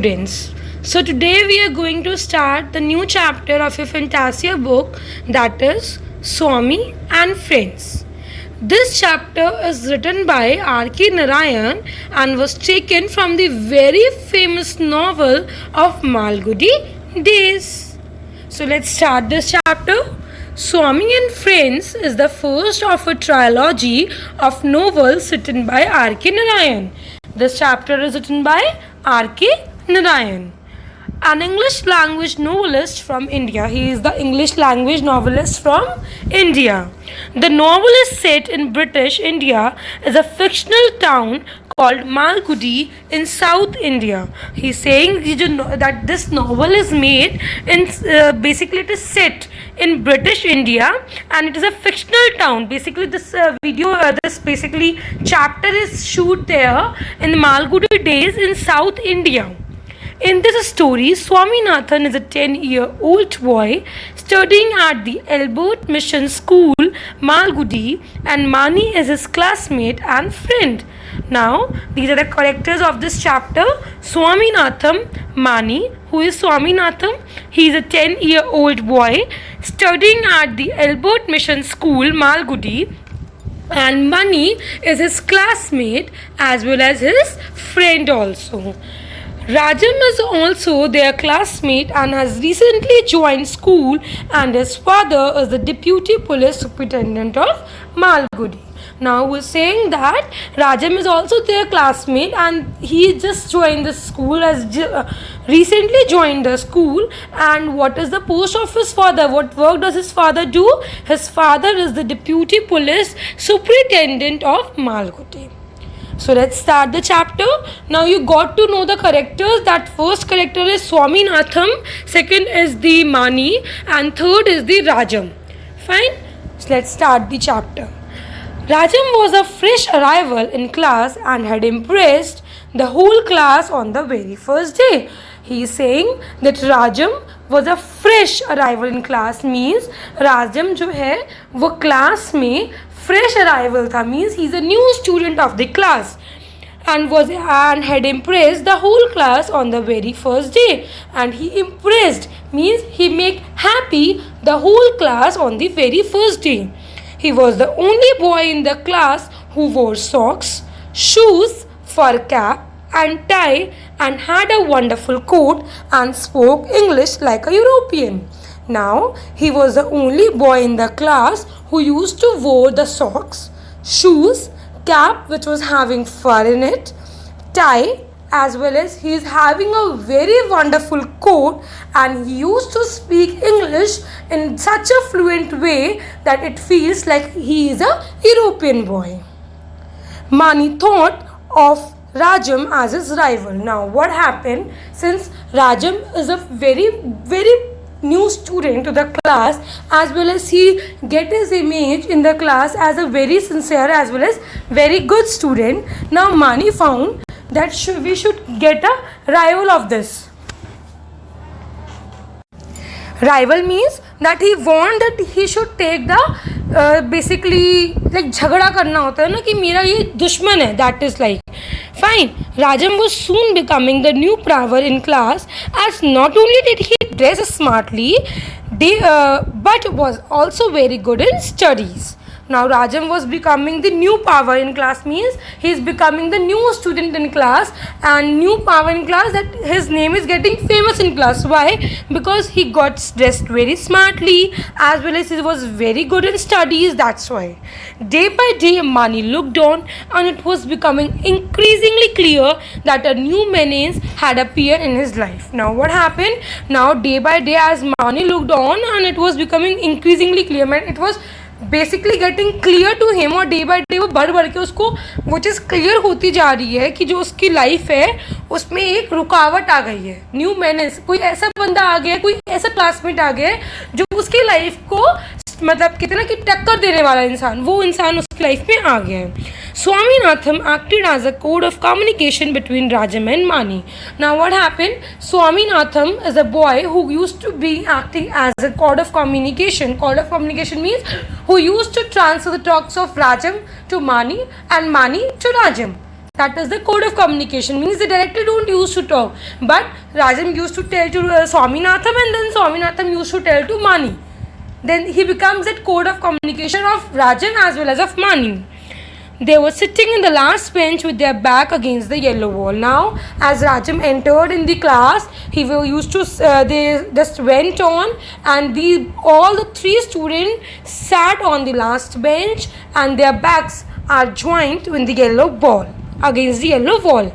students. So today we are going to start the new chapter of a Fantasia book, that is Swami and Friends. This chapter is written by R.K. Narayan and was taken from the very famous novel of Malgudi Days. So let's start this chapter. Swami and Friends is the first of a trilogy of novels written by R.K. Narayan. This chapter is written by R.K. Narayan, an English language novelist from India. He is the English language novelist from India. The novel is set in British India as a fictional town called Malgudi in South India. He's saying that this novel is made in basically it is set in British India and it is a fictional town. Basically this this basically chapter is shoot there in the Malgudi days in South India. In this story, Swaminathan is a 10-year-old boy studying at the Albert Mission School, Malgudi, and Mani is his classmate and friend. Now, these are the characters of this chapter. Swaminathan, Mani. Who is Swaminathan? He is a 10-year-old boy studying at the Albert Mission School, Malgudi, and Mani is his classmate as well as his friend also. Rajam is also their classmate and has recently joined school, and his father is the deputy police superintendent of Malgudi. Now we're saying that Rajam is also their classmate and he just joined the school, recently joined the school. And what is the post of his father? What work does his father do? His father is the deputy police superintendent of Malgudi. So let's start the chapter. Now you got to know the characters. That first character is Swaminathan, second is the Mani, and third is the Rajam. Fine? So let's start the chapter. Rajam was a fresh arrival in class and had impressed the whole class on the very first day. He is saying that Rajam was a fresh arrival in class, means Rajam जो है वो class में fresh arrival था, means he is a new student of the class and had impressed the whole class on the very first day. And he impressed means he make happy the whole class on the very first day. He was the only boy in the class who wore socks, shoes, fur cap and tie and had a wonderful coat and spoke English like a European. Now, he was the only boy in the class who used to wear the socks, shoes, cap which was having fur in it, tie, as well as he is having a very wonderful coat, and he used to speak English in such a fluent way that it feels like he is a European boy. Mani thought of Rajam as his rival. Now what happened, since Rajam is a very new student to the class, as well as he get his image in the class as a very sincere as well as very good student. Now Mani found that we should get a rival of this. Rival means that he want that he should take the basically like झगड़ा करना होता है ना कि मेरा ये दुश्मन है, that is like fine. Rajam was soon becoming the new power in class, as not only did he dress smartly but was also very good in studies. Now Rajam was becoming the new power in class, means he is becoming the new student in class and new power in class, that his name is getting famous in class. Why? Because he got dressed very smartly as well as he was very good in studies, that's why. Day by day Mani looked on and it was becoming increasingly clear that a new menace had appeared in his life. Now what happened? Now day by day as Mani looked on and it was becoming increasingly clear, man, it was basically getting clear to him, और day by day वो बढ़ बढ़ के उसको वो चीज़ clear होती जा रही है कि जो उसकी लाइफ है उसमें एक रुकावट आ गई है. न्यू मैनेस, कोई ऐसा बंदा आ गया, कोई ऐसा क्लासमेट आ गया जो उसकी लाइफ को मतलब कहते ना कि टक्कर देने वाला इंसान, वो इंसान उसकी लाइफ में आ गया है. Swaminathan acted as a code of communication between Rajam and Mani. Now what happened? Swaminathan is a boy who used to be acting as a code of communication. Code of communication means who used to transfer the talks of Rajam to Mani and Mani to Rajam. That is the code of communication. Means they directly don't used to talk. But Rajam used to tell to Swaminatham, and then Swaminatham used to tell to Mani. Then he becomes that code of communication of Rajan as well as of Mani. They were sitting in the last bench with their back against the yellow wall. Now, as Rajam entered in the class, they just went on, and all the three students sat on the last bench, and their backs are joined in the yellow wall against the yellow wall.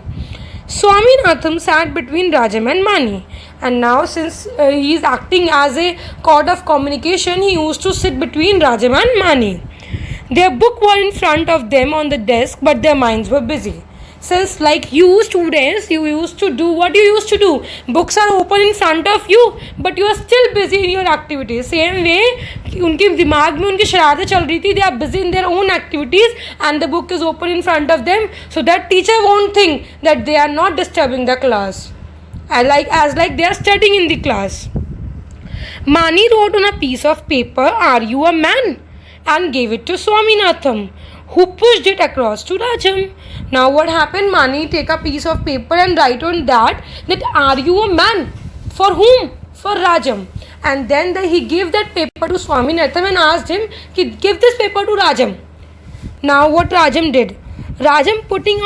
Swaminatham sat between Rajam and Mani, and now since he is acting as a cord of communication, he used to sit between Rajam and Mani. Their book were in front of them on the desk, but their minds were busy. Since like you students, you used to do what you used to do. Books are open in front of you, but you are still busy in your activities. Same way, उनके दिमाग में उनकी शरारतें चल रही थी. They are busy in their own activities, and the book is open in front of them, so that teacher won't think that they are not disturbing the class, as like they are studying in the class. Mani wrote on a piece of paper, "Are you a man?" and gave it to Swaminatham, who pushed it across to Rajam. Now what happened? Mani take a piece of paper and write on that "Are you a man?" For whom? For Rajam. And then he gave that paper to Swaminatham and asked him, give this paper to Rajam. Now what Rajam did? Rajam putting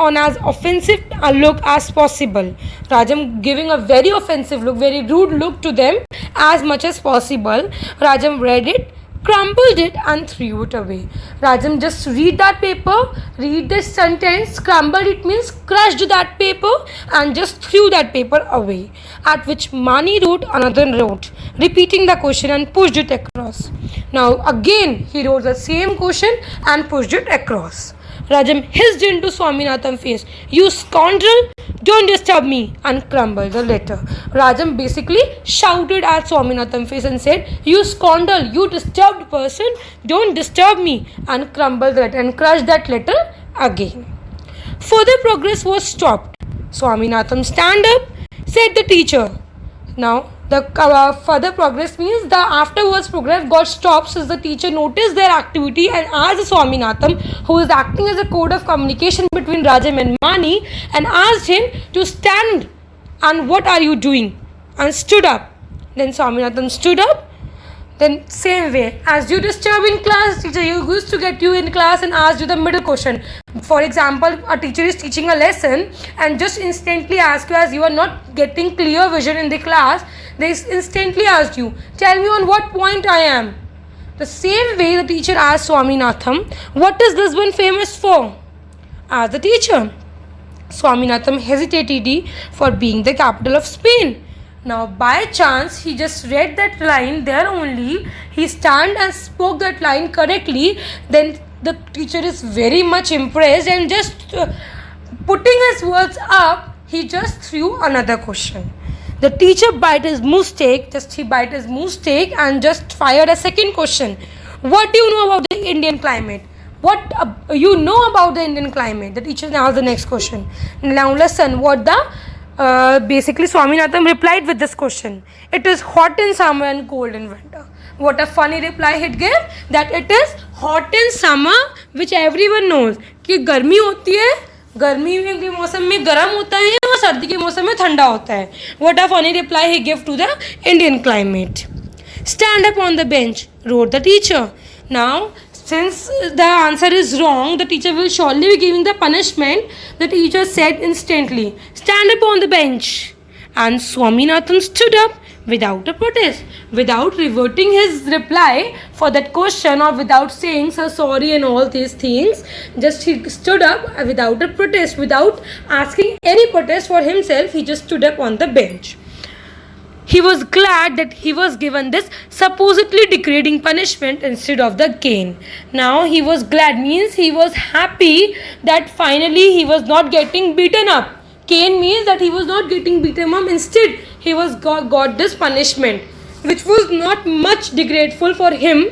on as offensive a look as possible. Rajam giving a very offensive look, very rude look to them as much as possible. Rajam read it, crumpled it and threw it away. Rajam just read that paper, read this sentence, crumbled it means crushed that paper and just threw that paper away. At which Mani wrote another note, repeating the question and pushed it across. Now again he wrote the same question and pushed it across. Rajam hissed into Swaminatham's face, "You scoundrel, don't disturb me," and crumbled the letter. Rajam basically shouted at Swaminatham's face and said, "You scoundrel, you disturbed person, don't disturb me," and crumbled the letter and crushed that letter again. Further progress was stopped. Swaminatham stand up, said the teacher. Now the further progress means the afterwards progress got stopped since the teacher noticed their activity and asked Swaminatham, who is acting as a code of communication between Rajam and Mani, and asked him to stand and "What are you doing?" and stood up. Then Swaminatham stood up. Then same way, as you disturb in class, teacher used to get you in class and ask you the middle question. For example, a teacher is teaching a lesson and just instantly ask you, as you are not getting clear vision in the class, they instantly asked you, "Tell me on what point I am." The same way the teacher asked Swaminatham, "What is Lisbon famous for?" Asked the teacher. Swaminatham hesitated for being the capital of Spain. Now by chance he just read that line there only. He stand and spoke that line correctly. Then the teacher is very much impressed and just putting his words up, he just threw another question. The teacher bite his mistake and just fired a second question. "What do you know about the Indian climate?" What you know about the Indian climate? The teacher asked the next question. Now listen what the basically Swaminatham replied with this question. "It is hot in summer and cold in winter." What a funny reply he gave, that it is hot in summer, which everyone knows कि गर्मी होती है, गर्मी के मौसम में गर्म होता है और सर्दी के मौसम में ठंडा होता है. What a funny reply he gave to the Indian climate. "Stand up on the bench," wrote the teacher. Now since the answer is wrong, the teacher will surely be giving the punishment. The teacher said instantly, "Stand up on the bench." And Swaminatham stood up without a protest, without reverting his reply for that question or without saying "Sir, sorry" and all these things. Just he stood up without a protest, without asking any protest for himself. He just stood up on the bench. He was glad that he was given this supposedly degrading punishment instead of the cane. Now he was glad means he was happy that finally he was not getting beaten up. Cane means that he was not getting beaten up. Instead he was got this punishment, which was not much degradeful for him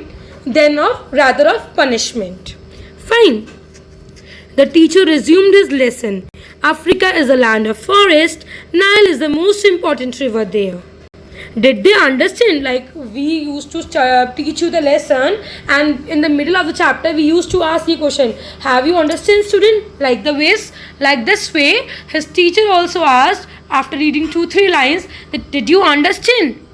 than rather of punishment. Fine. The teacher resumed his lesson. "Africa is a land of forest. Nile is the most important river there. Did they understand? Like we used to teach you the lesson, and in the middle of the chapter we used to ask you question. Have you understand, student? Like this way, his teacher also asked after reading 2-3 lines that did you understand?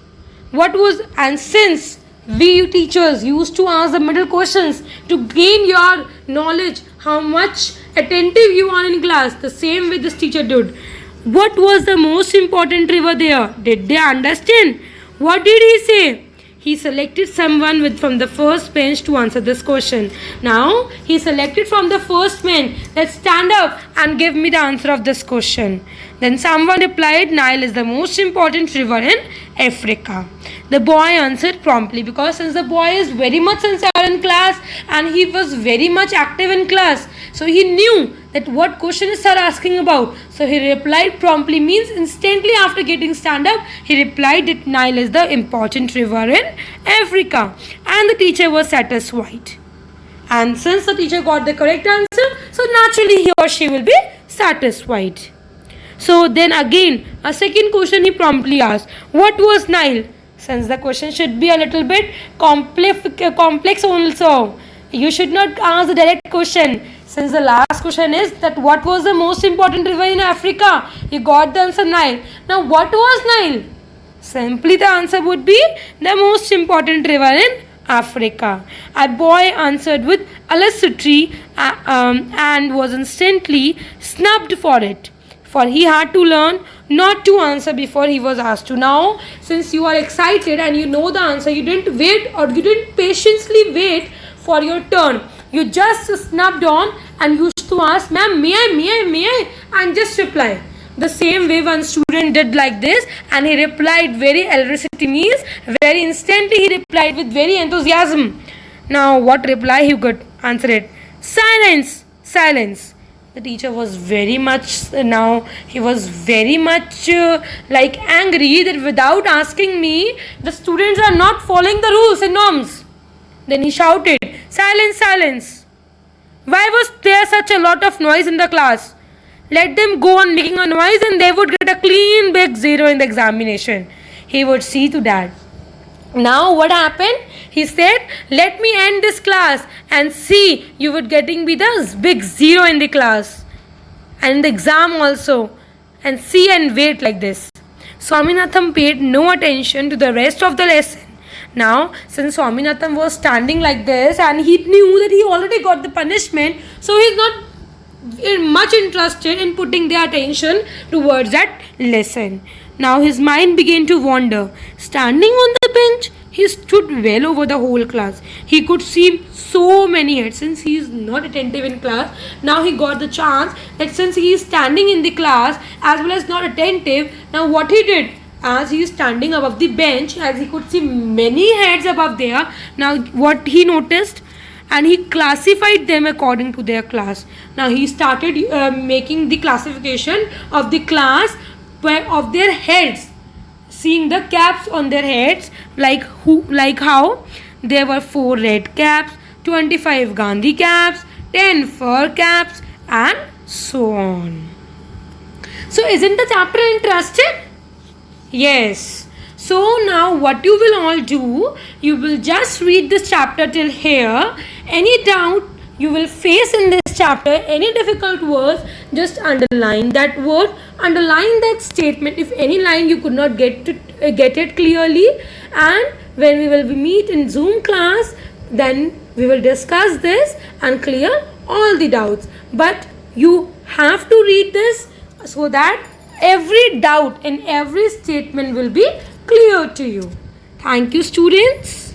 What was, and since we teachers used to ask the middle questions to gain your knowledge, how much attentive you are in class, the same way this teacher did. What was the most important river there? Did they understand? What did he say? He selected someone from the first bench to answer this question. Now, he selected from the first man, let's stand up and give me the answer of this question. Then someone replied, Nile is the most important river in Africa. The boy answered promptly, because since the boy is very much sincere in class and he was very much active in class, so he knew that what question is sir asking about. So he replied promptly, means instantly after getting stand up, he replied that Nile is the important river in Africa. And the teacher was satisfied. And since the teacher got the correct answer, so naturally he or she will be satisfied. So then again, a second question he promptly asked, what was Nile? Since the question should be a little bit complex also, you should not ask the direct question. Since the last question is that what was the most important river in Africa, you got the answer Nile. Now what was Nile? Simply the answer would be the most important river in Africa. A boy answered with alacrity and was instantly snubbed for it. For he had to learn not to answer before he was asked to. Now, since you are excited and you know the answer, you didn't wait or you didn't patiently wait for your turn. You just snubbed on and used to ask, ma'am, may I, and just reply. The same way one student did like this and he replied very electricity, means very instantly he replied with very enthusiasm. Now, what reply he could answer it? Silence, silence. The teacher was very much like angry that without asking me, the students are not following the rules and norms. Then he shouted, silence, silence. Why was there such a lot of noise in the class? Let them go on making a noise and they would get a clean big 0 in the examination. He would see to that. Now what happened? He said, let me end this class and see you would getting be the big 0 in the class and in the exam also, and see and wait like this. Swaminathan paid no attention to the rest of the lesson. Now, since Swaminathan was standing like this and he knew that he already got the punishment, so he's not much interested in putting their attention towards that lesson. Now his mind began to wander. Standing on the bench, he stood well over the whole class. He could see so many heads. Since he is not attentive in class, now he got the chance that since he is standing in the class as well as not attentive, now what he did, as he is standing above the bench, as he could see many heads above there, now what he noticed, and he classified them according to their class. Now he started making the classification of the class of their heads, seeing the caps on their heads, like how there were 4 red caps, 25 Gandhi caps, 10 fur caps, and so on. So isn't the chapter interesting? Yes. So now what you will all do, you will just read this chapter till here. Any doubt you will face in this chapter, any difficult words, just underline that word, underline that statement if any line you could not get it clearly, and when we will meet in Zoom class, then we will discuss this and clear all the doubts. But you have to read this so that every doubt in every statement will be clear to you. Thank you, students.